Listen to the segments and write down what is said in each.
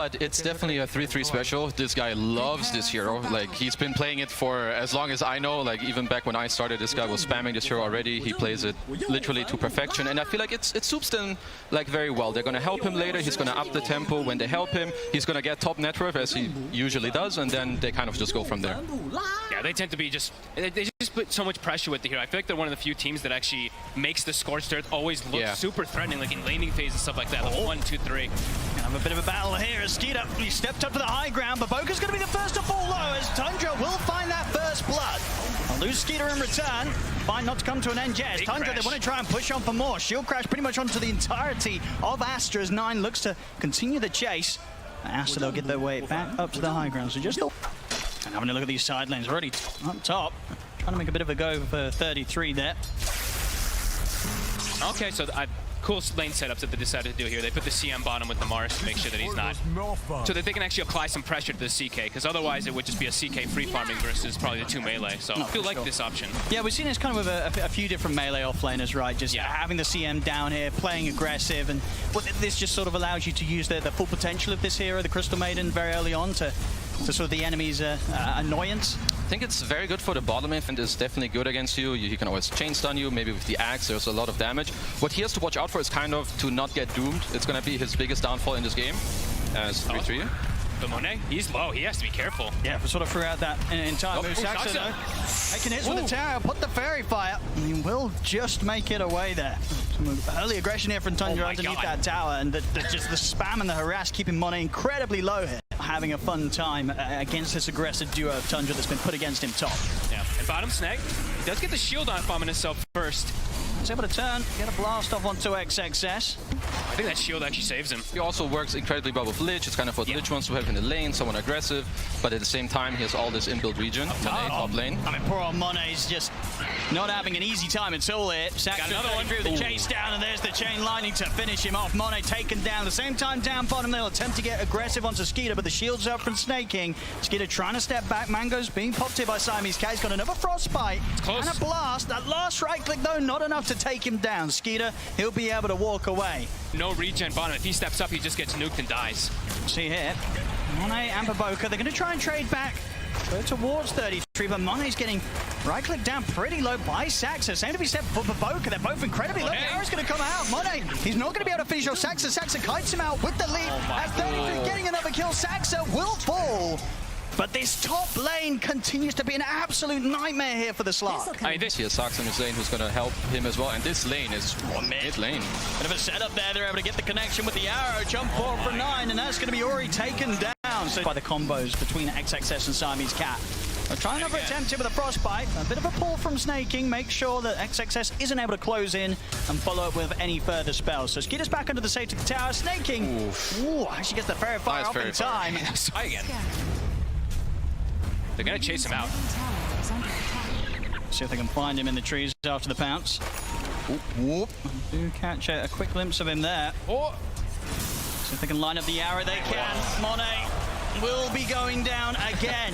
But it's definitely a 3-3 special. This guy loves this hero. Like, he's been playing it for as long as I know. Like, even back when I started, this guy was spamming this hero already. He plays it literally to perfection. And I feel like it suits them like very well. They're going to help him later. He's going to up the tempo. When they help him, he's going to get top net worth, as he usually does. And then they kind of just go from there. Yeah, they tend to be they just put so much pressure with the hero. I feel like they're one of the few teams that actually makes the Scorched Earth always look super threatening, like in laning phase and stuff like that. Level 1, 2, 3. Gonna have a bit of a battle here as Skeeter, he stepped up to the high ground, but Boka's gonna be the first to fall low as Tundra will find that first blood. I'll lose Skeeter in return. Fine not to come to an end yet. As Tundra, they want to try and push on for more. Shield crash pretty much onto the entirety of Astra as 9 looks to continue the chase. Astra, they'll get their way back up to the high ground. So just and having a look at these side lanes already up top. Trying to make a bit of a go for 33 there. Okay, so cool lane setups that they decided to do here. They put the CM bottom with the Mars to make sure that he's not, so that they can actually apply some pressure to the CK, because otherwise it would just be a CK free farming versus probably the 2 melee. So I do like this option. Yeah, we've seen this kind of with a few different melee offlaners, right? Just having the CM down here, playing aggressive, and this just sort of allows you to use the full potential of this hero, the Crystal Maiden, very early on to sort of the enemy's annoyance. I think it's very good for the bottom lane, and it's definitely good against you. He can always chain stun you, maybe with the axe, there's a lot of damage. What he has to watch out for is kind of to not get doomed. It's going to be his biggest downfall in this game, as 3-3. But Monet, he's low, he has to be careful. Yeah, sort of throughout that entire move. Saxa, though, making hits with the tower, put the fairy fire, and he will just make it away there. Some early aggression here from Tundra underneath that tower, and just the spam and the harass keeping Monet incredibly low here. Having a fun time against this aggressive duo of Tundra that's been put against him top. Yeah, and bottom snag, he does get the shield on bombing himself first. He's able to turn, get a blast off onto XXS. I think that shield actually saves him. He also works incredibly well with Lich. It's kind of what Lich wants to have in the lane, someone aggressive, but at the same time he has all this inbuilt regen. Top lane. I mean, poor old Monet's just not having an easy time at all here. Saxa another one through the chase down, and there's the chain lightning to finish him off. Monet taken down. At the same time, down bottom, they'll attempt to get aggressive onto Skeeter, but the shield's up from snaking. Skeeter trying to step back. Mango's being popped here by Siamese Cat. He's got another frostbite and a blast. That last right click, though, not enough to take him down. Skeeter, he'll be able to walk away. No regen bottom. If he steps up, he just gets nuked and dies. See here, Monet and Boka, they're going to try and trade back towards 33, but Monet's getting right click down pretty low by Saxa. Same to be stepped for Boka. They're both incredibly low. The arrow's going to come out. Monet, he's not going to be able to finish off Saxa. Saxa kites him out with the lead. At 33, getting another kill. Saxa will fall. But this top lane continues to be an absolute nightmare here for the Slark. I mean, this here, Sax in his lane, who's going to help him as well. And this lane is mid lane. Bit of a setup there. They're able to get the connection with the arrow. Jump forward from 9, and that's going to be Ori taken down. So by the combos between XXS and Siamese Cat. They'll try another attempt here with a frostbite. A bit of a pull from snaking. Make sure that XXS isn't able to close in and follow up with any further spells. So Skeeter's back under the safety of the tower. Snaking. Ooh, actually gets the fairy fire off in time. Again. They're going to chase him out. See if they can find him in the trees after the pounce. Whoop. Do catch a quick glimpse of him there. See if they can line up the arrow. They can. Monet will be going down again.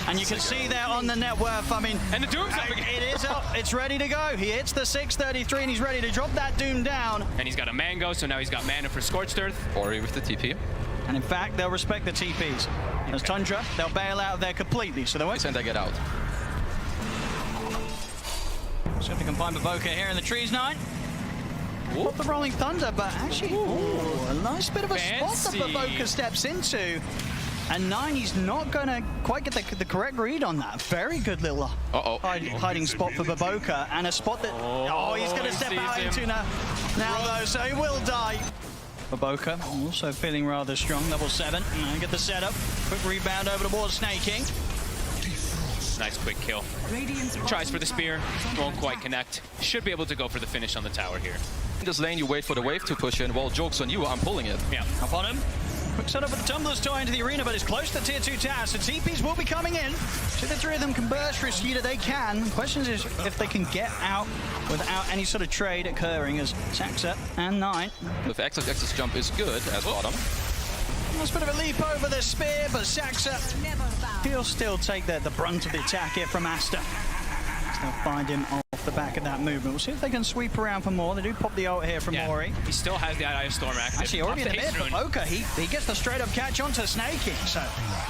And you can see there on the net worth, I mean... And the Doom's up again. It is up. It's ready to go. He hits the 633 and he's ready to drop that Doom down. And he's got a Mango, so now he's got mana for Scorched Earth. Ori with the TP. And in fact, they'll respect the TPs. As Tundra, they'll bail out there completely, so they won't... And they get out. So if we can find Boka here in the trees, 9. Put the Rolling Thunder, but actually, a nice bit of a spot that Boka steps into. And 9, he's not going to quite get the correct read on that. Very good little hiding spot for Boka, and a spot that he's going to step out into now though, so he will die. Boka also feeling rather strong, level 7. And get the setup. Quick rebound over towards snaking. Nice quick kill. Tries for the spear, won't quite connect. Should be able to go for the finish on the tower here. In this lane, you wait for the wave to push in. Well, joke's on you, I'm pulling it. Yeah. Up on him. Quick setup with the Tumbler's Toy into the arena, but it's close to tier 2 tower, so TPs will be coming in. So the 3 of them can burst for Skeeter, they can. The question is if they can get out without any sort of trade occurring as Saxa and 9. With XX's jump is good as bottom. Nice bit of a leap over the spear, but Saxa, he'll still take the brunt of the attack here from Astra. They'll find him off the back of that movement. We'll see if they can sweep around for more. They do pop the ult here from Ori. He still has the Eye Storm active. Actually, already in a bit for Boca. He gets the straight-up catch onto Snaking. So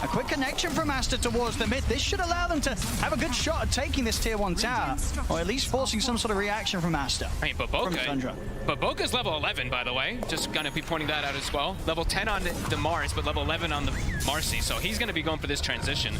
a quick connection from Astra towards the mid. This should allow them to have a good shot at taking this tier 1 tower, or at least forcing some sort of reaction from Astra. I mean, but Boca's level 11, by the way. Just gonna be pointing that out as well. Level 10 on the Mars, but level 11 on the Marcy. So he's gonna be going for this transition.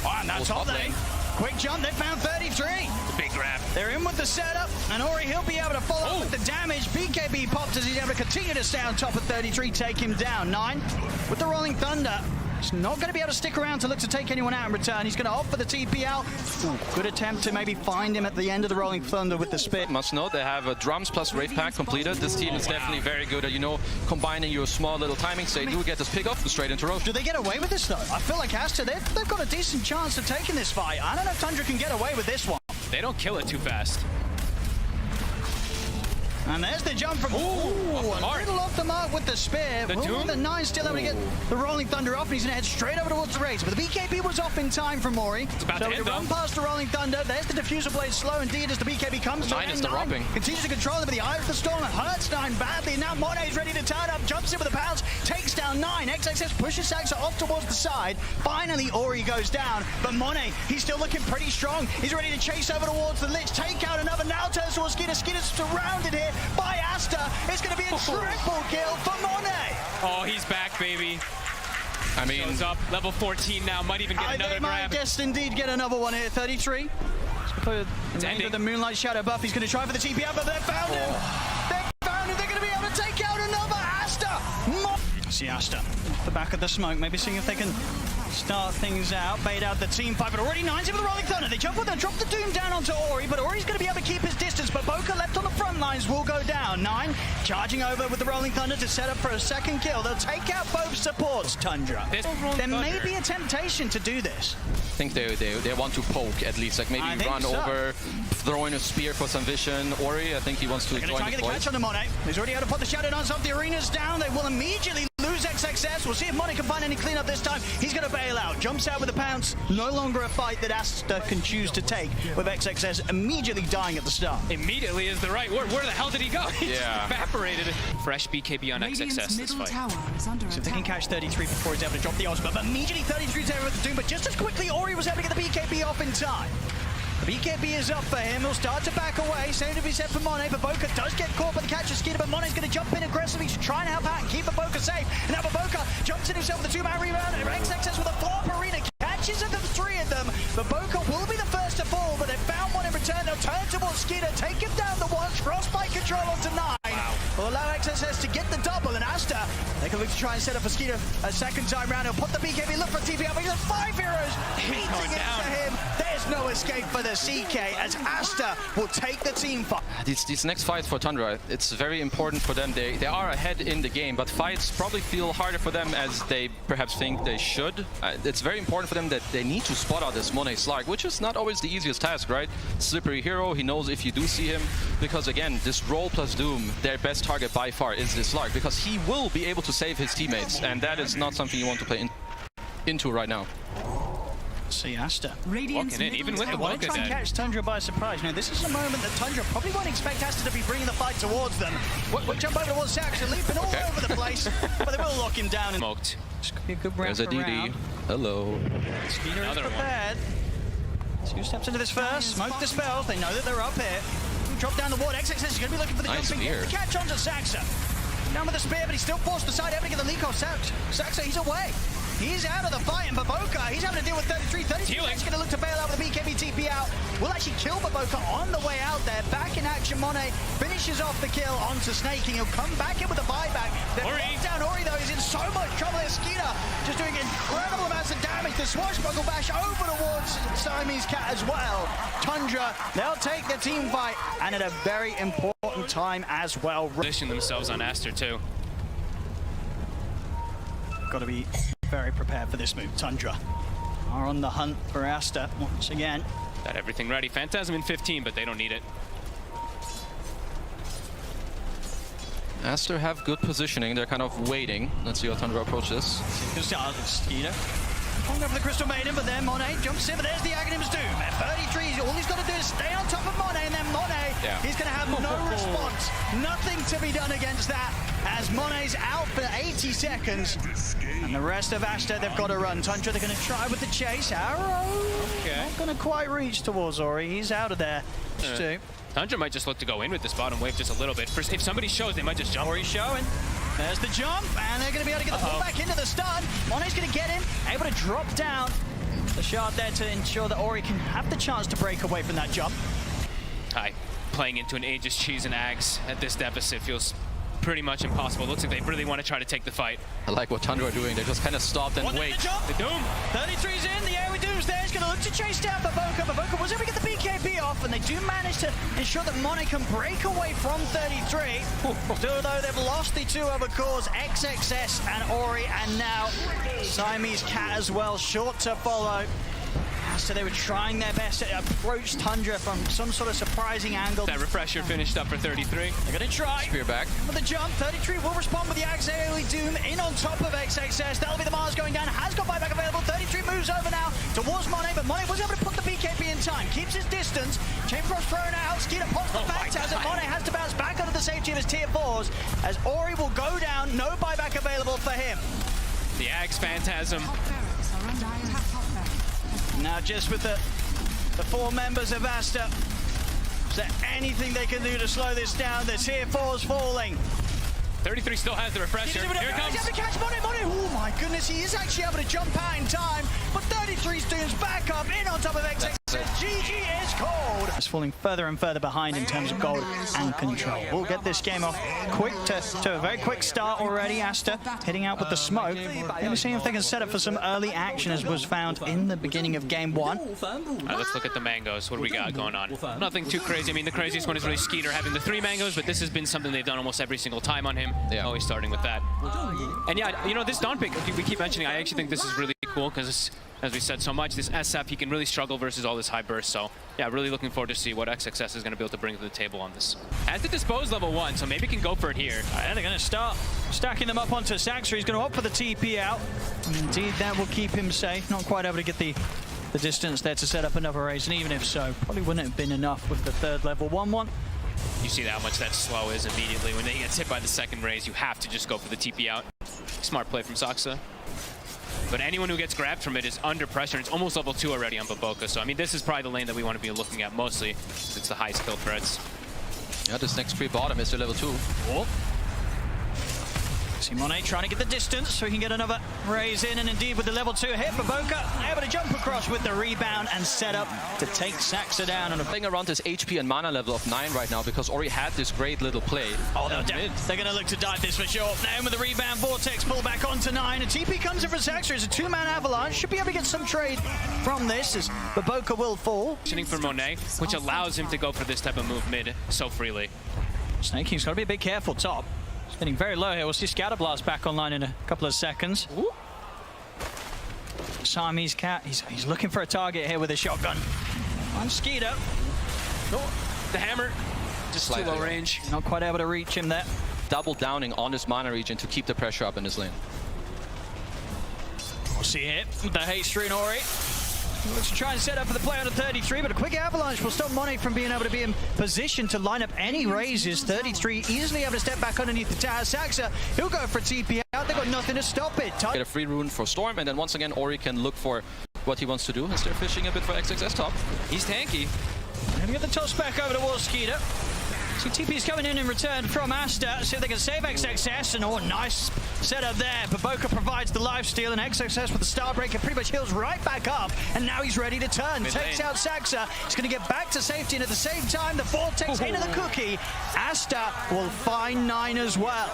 Oh, and that's top lane. Quick jump, they found 33. The big grab. They're in with the setup, and Ori, he'll be able to follow up with the damage. BKB popped as he's able to continue to stay on top of 33, take him down. 9 with the Rolling Thunder. He's not going to be able to stick around to look to take anyone out in return. He's going to opt for the TP out. Ooh, good attempt to maybe find him at the end of the Rolling Thunder with the spit. Must note they have a drums plus Wraith Pack completed. This team is definitely very good at, combining your small little timings. They do get this pick off straight into row. Do they get away with this, though? I feel like Astra, they've got a decent chance of taking this fight. I don't know if Tundra can get away with this one. They don't kill it too fast. And there's the jump from... Ooh, a little off the mark with the spear. The 9 still able to get the Rolling Thunder off, and he's going to head straight over towards the race. But the BKB was off in time from Mori. It's about so to run past the Rolling Thunder. There's the Diffuser Blade slow indeed as the BKB comes to 9 is the robbing. Continues to control it, but the Eye of the Storm hurts 9 badly. Now Monet's ready to turn up, jumps in with a pounce, takes down 9. XXS pushes Saxa off towards the side. Finally, Ori goes down, but Monet, he's still looking pretty strong. He's ready to chase over towards the Lich, take out another, now turns towards Skeeter. Skeeter's surrounded here by Astra. It's going to be a triple kill for Monet. Oh, he's back, baby. I mean, goes up, level 14 now, might even get another they grab. might just indeed get another one here. 33. It's ending. The Moonlight Shadow buff. He's going to try for the TP out, but they've found him. They've found him. They're going to be able to take out another Astra. See Astra off the back of the smoke. Maybe seeing if they can start things out, bait out the team fight, but already 9's in with the Rolling Thunder. They jump with them, drop the Doom down onto Ori, but Ori's going to be able to keep his distance, but Boca left on the front lines will go down. 9 charging over with the Rolling Thunder to set up for a second kill. They'll take out both supports, Tundra. There may be a temptation to do this. I think they want to poke at least, like maybe run over, throwing a spear for some vision. Ori, I think he wants to join try and get the catch on the Monet. He's already able to put the Shadow Dance off. The arena's down. They will immediately lose XXS. We'll see if Monet can find any cleanup this time. He's going to bail out. Jumps out with a pounce. No longer a fight that Astra can choose to take, with XXS immediately dying at the start. Immediately is the right word. Where the hell did he go? He just evaporated. Fresh BKB on XXS this fight. So if they can catch 33 before he's able to drop the ultimate, but immediately 33 is able to do, but just as quickly Ori was able to get the BKB off in time. The BKB is up for him. He'll start to back away. Same to be said for Monet, but Boca does get caught by the catch of Skeeter, but Monet's going to jump in aggressively to try and help out and keep Boca safe. And now Boca jumps in himself with a 2-man rebound. XXS with a 4-up arena catches at the 3 of them, but Boca will be the first to fall, but they found one in return. They'll turn towards Skeeter, take him down the one, crossbite control onto 9. Will allow XXS to get the double, and Astra, they can look to try and set up for Skeeter a second time round. He'll put the BKB, look for TP up, but he's 5 heroes beating into him. There's no escape for the CK as Astra will take the team fight. These next fights for Tundra, it's very important for them. They are ahead in the game, but fights probably feel harder for them as they perhaps think they should. It's very important for them that they need to spot out this Monet Slark, which is not always the easiest task, right? Slippery hero, he knows if you do see him, because again, this roll plus Doom, their best target by far is this Slark, because he will be able to save his teammates, and that is not something you want to play into right now. See Astra walking in, even with the Boca try and catch Tundra by surprise. Now, this is a moment that Tundra probably won't expect Astra to be bringing the fight towards them. We'll jump over towards Saxa, leaping all over the place, but they will lock him down. Smoked. This could be a good round. There's a DD. Hello. Skeeter is prepared. 2 steps into this first. Smoke dispels. They know that they're up here. Drop down the ward. XXS is going to be looking for the jumping catch onto Saxa. Down with the spear, but he's still forced aside, able to get the leak off. Saxa, he's away. He's out of the fight, and for Boca, he's having to deal with 33. 33 he's going to look to bail out with the BKB TP out. Will actually kill Boca on the way out there. Back in action, Monet finishes off the kill onto Snaking. He'll come back in with a buyback. They've locked down Ori, though. He's in so much trouble. Skeeter just doing incredible amounts of damage. The swashbuckle bash over towards Siamese Cat as well. Tundra, they'll take the team fight, and at a very important time as well. Position themselves on Astra, too. Got to be very prepared for this move. Tundra are on the hunt for Astra once again. Got everything ready. Phantasm in 15, but they don't need it. Astra have good positioning. They're kind of waiting. Let's see how Tundra approaches. Skeeter Going for the Crystal Maiden, but then Monet jumps in, but there's the Aghanim's Doom. At 33, all he's got to do is stay on top of Monet, and then Monet, he's going to have no response. Nothing to be done against that, as Monet's out for 80 seconds. And the rest of Astra, they've got to run. Tundra, they're going to try with the chase. Arrow, not going to quite reach towards Ori. He's out of there. Tundra might just look to go in with this bottom wave just a little bit. If somebody shows, they might just jump. Ori's showing. There's the jump, and they're going to be able to get the pull back into the stun. Monet's going to get him, able to drop down the shard there to ensure that Ori can have the chance to break away from that jump. Hi. Playing into an Aegis Cheese and Ags at this deficit feels pretty much impossible. Looks like they really want to try to take the fight. I like what Tundra are doing. They just kind of stopped and wait. The Doom. 33's in, the AoE Doom's there. He's going to look to chase down Baboka. Baboka was able to get the BKB off, and they do manage to ensure that Monet can break away from 33. Still, though, they've lost the two other cores, XXS and Ori, and now Siamese Cat as well, short to follow. So they were trying their best to approach Tundra from some sort of surprising angle. That refresher finished up for 33. They're going to try. Spear back. For the jump, 33 will respond with the Axe AoE Doom in on top of XXS. That'll be the Mars going down. Has got buyback available. 33 moves over now towards Monet, but Monet was able to put the BKB in time. Keeps his distance. Chain Frost thrown out. Skeeter pops the Phantasm. Monet has to bounce back under the safety of his tier 4s as Ori will go down. No buyback available for him. The Axe Phantasm. Now just with the four members of Astra, is there anything they can do to slow this down? The tier 4's falling. 33 still has the refresher. Here it comes. He's able to catch Monet. Oh my goodness, he is actually able to jump out in time, but 33's Doom's back up in on top of XXS. GG is called. It's falling further and further behind in terms of gold and control. We'll get this game off quick to a very quick start already. Astra heading out with the smoke. Maybe seeing if they can set up for some early action as was found in the beginning of game 1. All right, let's look at the mangoes. What do we got going on? Nothing too crazy. I mean, the craziest one is really Skeeter having the 3 mangoes, but this has been something they've done almost every single time on him. Always starting with that. And yeah, you know, this Dawn pick, we keep mentioning, I actually think this is really cool because, as we said so much, this SF, he can really struggle versus all this high burst. So yeah, really looking forward to see what XXS is going to be able to bring to the table on this. Has to dispose level 1, so maybe can go for it here. They're going to start stacking them up onto Saxer. He's going to opt for the TP out. And indeed, that will keep him safe. Not quite able to get the distance there to set up another raise, and even if so, probably wouldn't have been enough with the third level 1-1. You see how much that slow is immediately. When he gets hit by the second raise, you have to just go for the TP out. Smart play from Saxa. But anyone who gets grabbed from it is under pressure. It's almost level 2 already on Baboka. So, I mean, this is probably the lane that we want to be looking at mostly. It's the highest kill threats. Yeah, this next tree bottom is the level 2. Oh. See Monet trying to get the distance so he can get another raise in, and indeed with the level 2 hit, Baboka able to jump across with the rebound and set up to take Saxa down. And playing around this HP and mana level of 9 right now because Ori had this great little play. Oh, they're going to look to dive this for sure. Now with the rebound, Vortex pull back onto 9. A TP comes in for Saxa. It's a 2-man avalanche. Should be able to get some trade from this as Baboka will fall. For Monet, which allows him to go for this type of move mid so freely. Snake King's got to be a bit careful top. Getting very low here. We'll see Scatterblast back online in a couple of seconds. Ooh. Siamese Cat, he's looking for a target here with a shotgun. On Skeeter. Oh, the hammer, just too low range. Not quite able to reach him there. Double downing on this mana region to keep the pressure up in this lane. We'll see it with the haste rune Ori. Looks to try and set up for the play on the 33, but a quick avalanche will stop Monet from being able to be in position to line up any raises. 33 easily able to step back underneath the tower. Saxa, he'll go for TP out. They've got nothing to stop it. Get a free rune for Storm, and then once again, Ori can look for what he wants to do as they're fishing a bit for XXS top. He's tanky. Gonna get the toss back over towards Skeeter. So TP's coming in return from Astra. See if they can save XXS, and oh, nice setup there. Baboka provides the lifesteal, and XXS with the Starbreaker pretty much heals right back up, and now he's ready to turn. Takes out Saxa. He's going to get back to safety, and at the same time, the Vortex into the cookie. Astra will find 9 as well.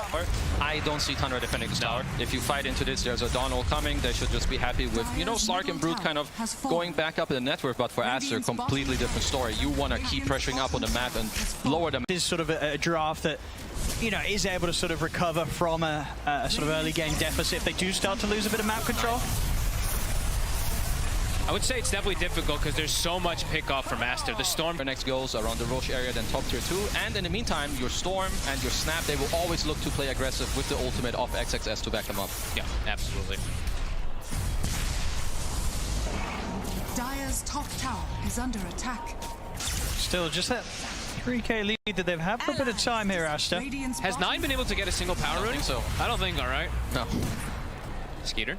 I don't see Tundra defending this tower. If you fight into this, there's a Dawn ult coming. They should just be happy with, you know, Slark and Brute kind of going back up in the network, but for Astra, completely different story. You want to keep pressuring up on the map and lower them. Is sort of a draft that, you know, is able to sort of recover from a sort of early game deficit if they do start to lose a bit of map control. I would say it's definitely difficult because there's so much pickoff from Astra. The Storm. Your next goals around the Roche area, then top tier 2. And in the meantime, your Storm and your Snap, they will always look to play aggressive with the ultimate of XXS to back them up. Yeah, absolutely. Dire's top tower is under attack. Still just that 3k lead that they've had for a bit of time here, Astra. Has 9 been able to get a single power rune? so. I don't think, all right. No. Skeeter.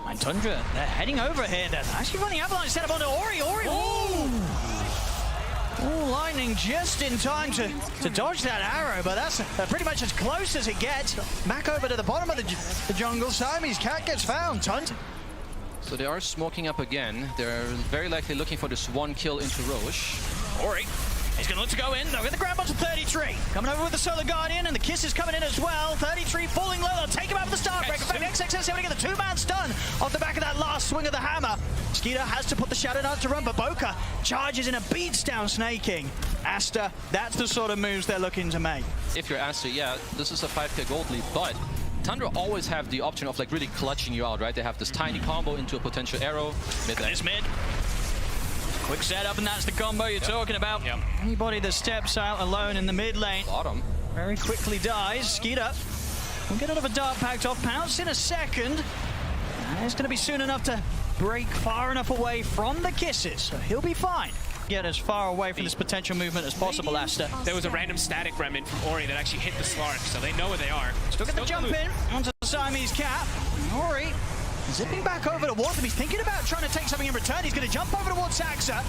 And Tundra, they're heading over here. They're actually running Avalanche set up onto Ori. Ori, ooh, lightning just in time to dodge that arrow, but that's pretty much as close as it gets. Back over to the bottom of the jungle. Siamese Cat gets found. Tundra. So they are smoking up again. They're very likely looking for this one kill into Roche. Ori. He's going to look to go in. They'll get the grab onto 33. Coming over with the Solar Guardian, and the Kiss is coming in as well. 33 falling low. They'll take him out for the start break. In fact, XXS able to get the 2-man stun off the back of that last swing of the hammer. Skeeter has to put the Shadow Dance to run, but Boca charges in and beats down Snaking. Astra, that's the sort of moves they're looking to make. If you're Astra, yeah, this is a 5k gold lead, but Tundra always have the option of like really clutching you out, right? They have this tiny combo into a potential arrow. Mid lane. It's mid. Quick setup, and that's the combo you're talking about. Yep. Anybody that steps out alone in the mid lane Bottom. very quickly dies. Skeeter will get out of a Dark Pact off. Pounce in a second. And it's going to be soon enough to break far enough away from the Kisses, so he'll be fine. Get as far away from this potential movement as possible, Astra. There was a random static remnant from Ori that actually hit the Slark, so they know where they are. Still get the jump in onto the Siamese Cat. Ori zipping back over towards him. He's thinking about trying to take something in return. He's going to jump over towards Saxa.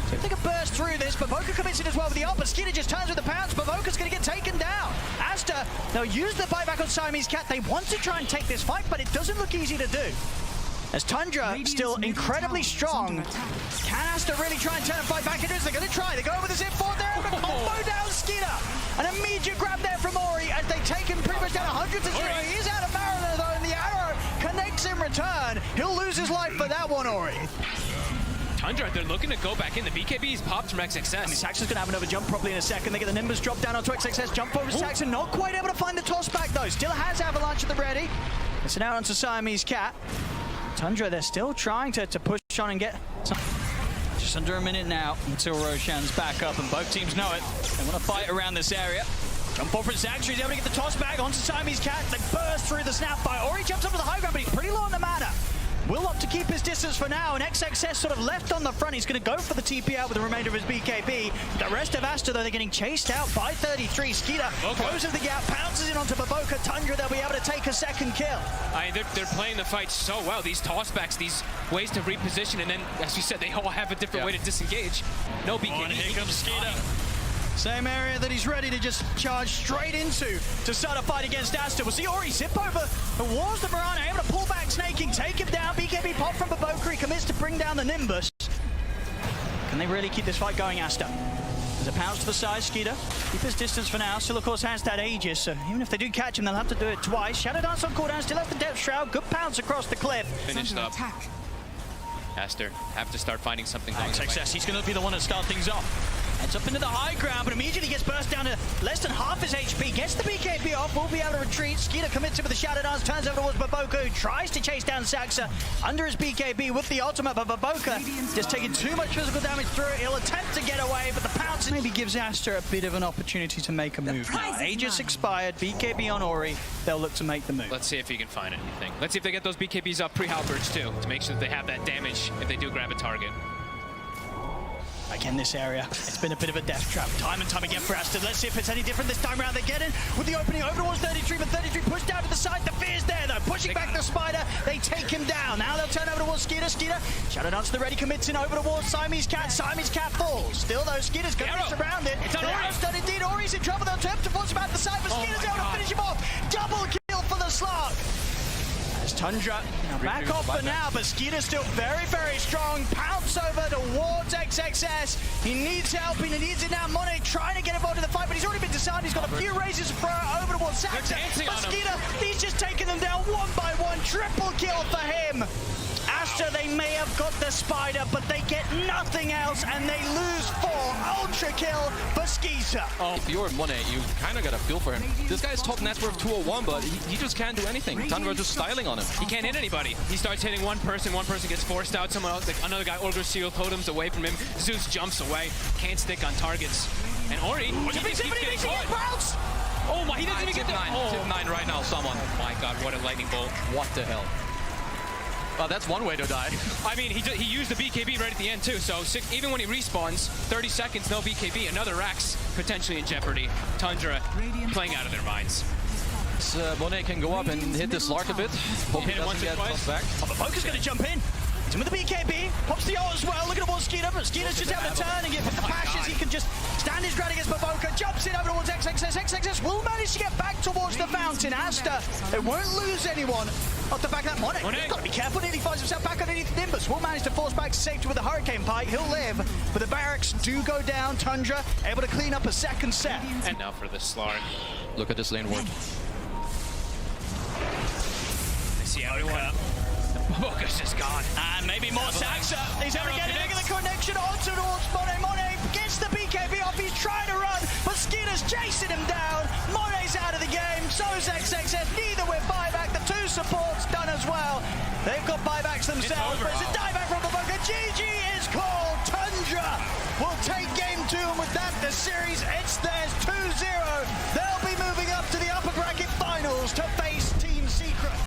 See if they can burst through this, but Boca commits it as well with the upper. Skeeter just turns with the pounce, but Boca's going to get taken down. Astra, they'll use the buyback on Siamese Cat. They want to try and take this fight, but it doesn't look easy to do. As Tundra still incredibly strong. Can Astra really try and turn a fight back into this? They're going to try. They go over the zip forward there, and a combo down Skeeter. An immediate grab there from Ori as they take him pretty much down 100 to 0. He is out of Mariner though, and the arrow connects in return. He'll lose his life for that one, Ori. Tundra, they're looking to go back in. The BKB's popped from XXS. I mean, Saxon's going to have another jump probably in a second. They get the Nimbus drop down onto XXS. Jump forward to Saxon. Not quite able to find the toss back though. Still has Avalanche at the ready. It's an out onto Siamese Cat. Tundra, they're still trying to push on and get some. Just under a minute now until Roshan's back up, and both teams know it. They want to fight around this area. Jump forward for Zaxtra. He's able to get the toss back onto Siamese Cat. They burst through the snap fire. Ori jumps up to the high ground, but he's pretty low on the mana. Will opt to keep his distance for now, and XXS sort of left on the front. He's going to go for the TP out with the remainder of his BKB. The rest of Astra, though, they're getting chased out by 33. Skeeter closes the gap, pounces in onto Baboka. Tundra, they'll be able to take a second kill. I mean, they're playing the fight so well. These tossbacks, these ways to reposition, and then, as you said, they all have a different way to disengage. No BKB. And here comes Skeeter. Same area that he's ready to just charge straight into to start a fight against Astra. We'll see Ori zip over towards the Mirana, able to pull back Snaking, take him down. BKB pop from Baboka. He commits to bring down the Nimbus. Can they really keep this fight going, Astra? There's a pounce to the side, Skeeter. Keep his distance for now. Still, of course, has that Aegis, so even if they do catch him, they'll have to do it twice. Shadow Dance on cooldown, still has the Depth Shroud. Good pounce across the cliff. Finished up. Astra have to start finding something going. Success. He's going to be the one to start things off. Heads up into the high ground, but immediately gets burst down to less than half his HP. Gets the BKB off, will be able to retreat. Skeeter commits it with the Shadow Dance, turns over towards Baboka, who tries to chase down Saxa under his BKB with the ultimate, but Baboka just taking too much physical damage through it. He'll attempt to get away, but the pounce maybe gives Astra a bit of an opportunity to make a move now. Aegis expired, BKB on Ori, they'll look to make the move. Let's see if he can find anything. Let's see if they get those BKBs up pre-halberds too, to make sure that they have that damage if they do grab a target. Again, this area, it's been a bit of a death trap time and time again for Astra. Let's see if it's any different this time around. They get in with the opening over towards 33, but 33 pushed down to the side. The fear's there, though. Pushing back the Spider, they take him down. Now they'll turn over towards Skeeter. Skeeter, Shadow Dance to the ready, commits in over towards Siamese Cat. Siamese Cat falls. Still, though, Skeeter's going to be surrounded. The arrow's done indeed. Ori's in trouble. They'll attempt to force him out the side, but Skeeter's able to finish him off. Double kill for the Slark. As Tundra back off for now, but Skeeter's still very, very strong. Pounce over towards XXS. He needs help, and he needs it now. Monet trying to get involved in the fight, but he's already been decided. He's got a few razors to throw over towards Saxa. But Skeeter, he's just taking them down one by one. Triple kill for him. Astra, they may have got the Spider, but they get nothing else, and they lose 4. Ultra kill for Skeeter. Oh, if you're Monet, you kind of got a feel for him. This guy's top net worth 201, but he just can't do anything. Tundra just styling on him. He can't hit anybody. He starts hitting one person gets forced out, someone else, like another guy, Olger Seal totems away from him. Zeus jumps away, can't stick on targets. And Ori, Oh my, he doesn't even get Tip 9 right now, someone. Oh my god, what a lightning bolt. What the hell? Well, that's one way to die. I mean, he used the BKB right at the end too, so even when he respawns, 30 seconds, no BKB, another Rax potentially in jeopardy. Tundra playing out of their minds. Monet can go up and hit this Lark a bit. Hope he Hit it once doesn't or get twice. tossed back. Oh, but Boca's going to jump in. He's in with the BKB. Pops the ult as well. Looking towards Skeeter, but Skeeter's just having a turn and get the pashes. He can just stand his ground against Boca. Jumps in over towards XXS. XXS will manage to get back towards the fountain. Astra, it won't lose anyone. Off the back of that Monet. Got to be careful. Nearly finds himself back underneath Nimbus. Will manage to force back safety with the Hurricane Pike. He'll live, but the barracks do go down. Tundra able to clean up a second set. And now for the Slark. Look at this lane ward. They see everyone. Boca's just gone. And maybe more Saxa. He's able to get a the connection onto towards Monet. Monet gets the BKB off. He's trying to run, but Skeeter's chasing him down. Monet's out of the game. So's XXS. Neither with buyback. The two supports done as well. They've got buybacks themselves, but it's a dieback from Boca. GG is called. Tundra will take game 2, and with that, the series, it's theirs 2-0. They'll be moving up to the upper bracket finals to face Team Secret.